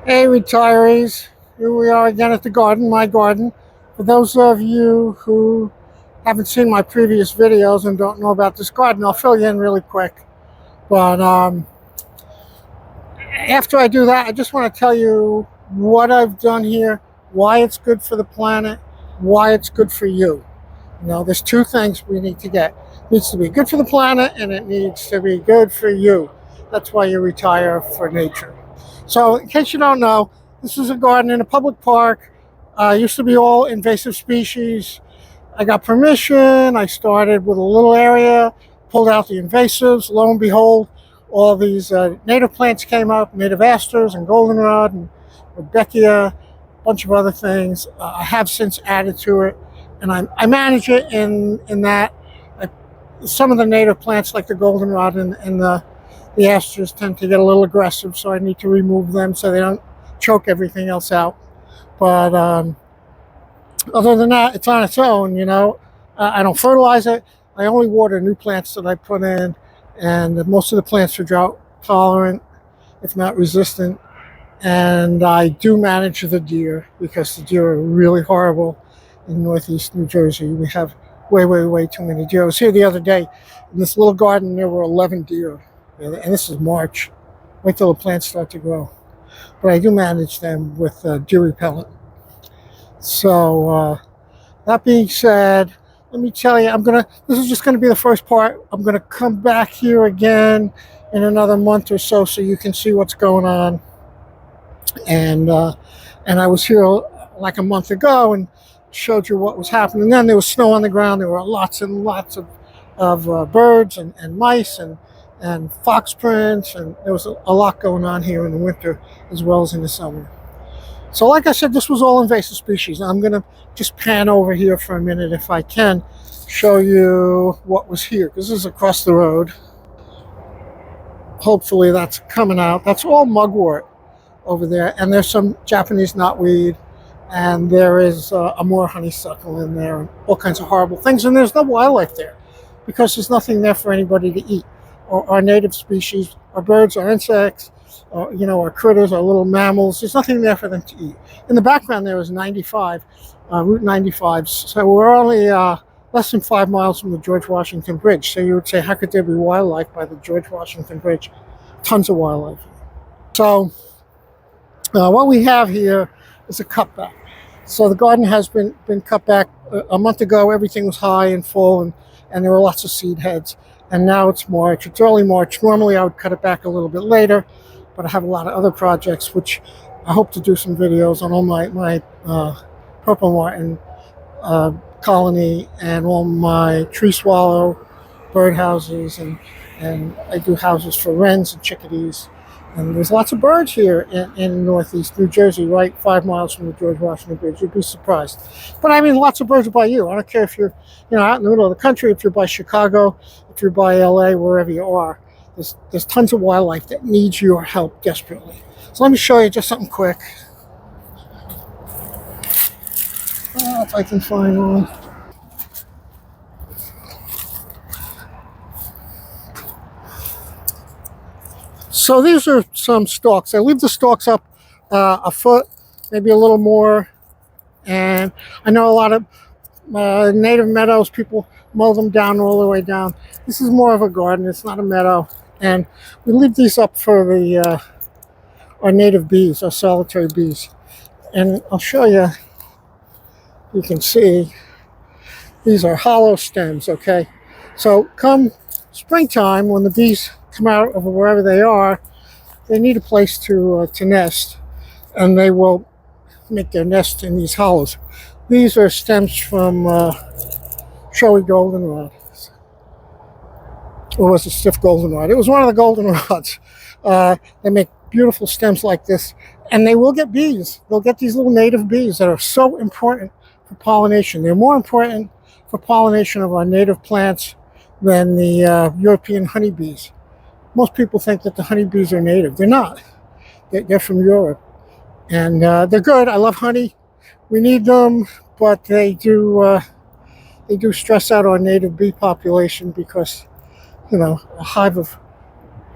Hey, retirees. Here we are again at the garden, my garden. For those of you who haven't seen my previous videos and don't know about this garden, I'll fill you in really quick. But after I do that, I just want to tell you what I've done here, why it's good for the planet, why it's good for you. There's two things we need to get. It needs to be good for the planet and it needs to be good for you. That's why you retire for nature. So in case you don't know, this is a garden in a public park. Used to be all invasive species. I got permission. I started with a little area, pulled out the invasives. Lo and behold, all these native plants came up, native asters and goldenrod and rudbeckia, a bunch of other things. I have since added to it, and I manage it in that some of the native plants like the goldenrod and the asters tend to get a little aggressive, so I need to remove them so they don't choke everything else out. But other than that, it's on its own, I don't fertilize it. I only water new plants that I put in, and most of the plants are drought tolerant, if not resistant. And I do manage the deer because the deer are really horrible in northeast New Jersey. We have way too many deer. I was here the other day in this little garden. There were 11 deer. And this is March. Wait till the plants start to grow. But I do manage them with deer repellent. So that being said, let me tell you, this is just gonna be the first part. I'm gonna come back here again in another month or so you can see what's going on. And I was here like a month ago and showed you what was happening. Then there was snow on the ground. There were lots and lots of birds and mice and fox prints, and there was a lot going on here in the winter as well as in the summer. So like I said, this was all invasive species. I'm going to just pan over here for a minute if I can, show you what was here, because this is across the road. Hopefully that's coming out. That's all mugwort over there, and there's some Japanese knotweed, and there is a more honeysuckle in there, and all kinds of horrible things, and there's no wildlife there because there's nothing there for anybody to eat. Or our native species, our birds, our insects, our critters, our little mammals. There's nothing there for them to eat. In the background there is 95, Route 95. So we're only less than 5 miles from the George Washington Bridge. So you would say, how could there be wildlife by the George Washington Bridge? Tons of wildlife. So what we have here is a cutback. So the garden has been cut back. A month ago, everything was high and full, and there were lots of seed heads. And now it's March. It's early March. Normally I would cut it back a little bit later, but I have a lot of other projects which I hope to do some videos on all my purple martin colony and all my tree swallow bird houses, and I do houses for wrens and chickadees. And there's lots of birds here in northeast New Jersey, right 5 miles from the George Washington Bridge. You'd be surprised. But I mean, lots of birds are by you. I don't care if you're out in the middle of the country, if you're by Chicago, if you're by LA, wherever you are. There's tons of wildlife that needs your help desperately. So let me show you just something quick. If I can find one. So these are some stalks. I leave the stalks up a foot, maybe a little more. And I know a lot of native meadows, people mow them down all the way down. This is more of a garden. It's not a meadow. And we leave these up for our native bees, our solitary bees. And I'll show you. You can see these are hollow stems, okay? So come springtime, when the bees come out of wherever they are, they need a place to nest, and they will make their nest in these hollows. These are stems from showy goldenrod, or was it stiff goldenrod? It was one of the goldenrods. They make beautiful stems like this, and they will get bees. They'll get these little native bees that are so important for pollination. They're more important for pollination of our native plants than the European honeybees. Most people think that the honeybees are native. They're not. They're from Europe. And they're good. I love honey. We need them, but they do stress out our native bee population because, a hive of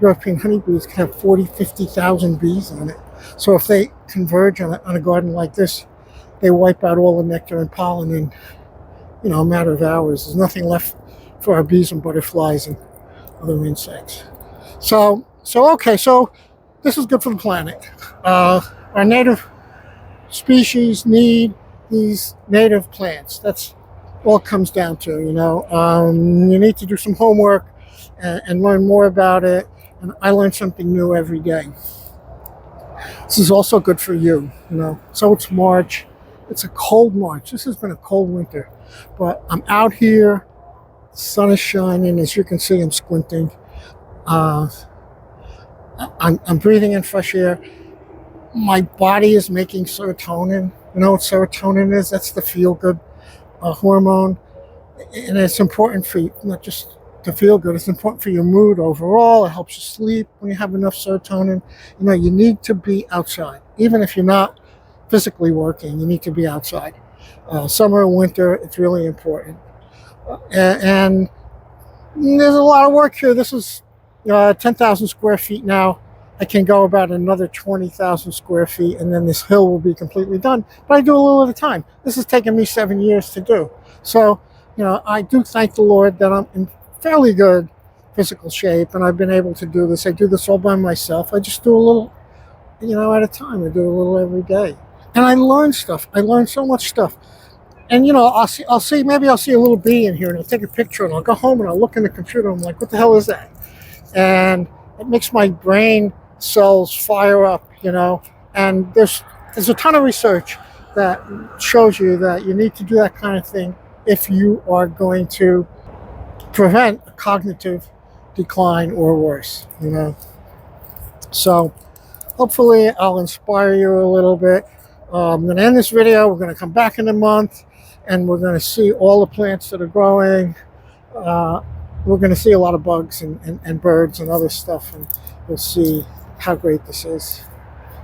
European honeybees can have 40, 50,000 bees on it. So if they converge on a garden like this, they wipe out all the nectar and pollen in, a matter of hours. There's nothing left for our bees and butterflies and other insects. So this is good for the planet. Our native species need these native plants. That's all it comes down to, You need to do some homework and learn more about it. And I learn something new every day. This is also good for you, So it's March. It's a cold March. This has been a cold winter. But I'm out here. The sun is shining. As you can see, I'm squinting. I'm breathing in fresh air. My body is making serotonin. You know what serotonin is? That's the feel-good hormone. And it's important for you, not just to feel good. It's important for your mood overall. It helps you sleep when you have enough serotonin. You need to be outside. Even if you're not physically working, you need to be outside. Summer and winter, it's really important. And there's a lot of work here. This is 10,000 square feet now. I can go about another 20,000 square feet, and then this hill will be completely done. But I do a little at a time. This has taken me 7 years to do. So, I do thank the Lord that I'm in fairly good physical shape, and I've been able to do this. I do this all by myself. I just do a little, at a time. I do a little every day. And I learn stuff. I learn so much stuff. And, I'll see, maybe I'll see a little bee in here, and I'll take a picture, and I'll go home, and I'll look in the computer, and I'm like, what the hell is that? And it makes my brain cells fire up, And there's a ton of research that shows you that you need to do that kind of thing if you are going to prevent a cognitive decline or worse, So hopefully I'll inspire you a little bit. I'm going to end this video. We're going to come back in a month, and we're going to see all the plants that are growing. We're going to see a lot of bugs and birds and other stuff, and we'll see how great this is.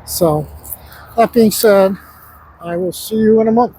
So, that being said, I will see you in a month.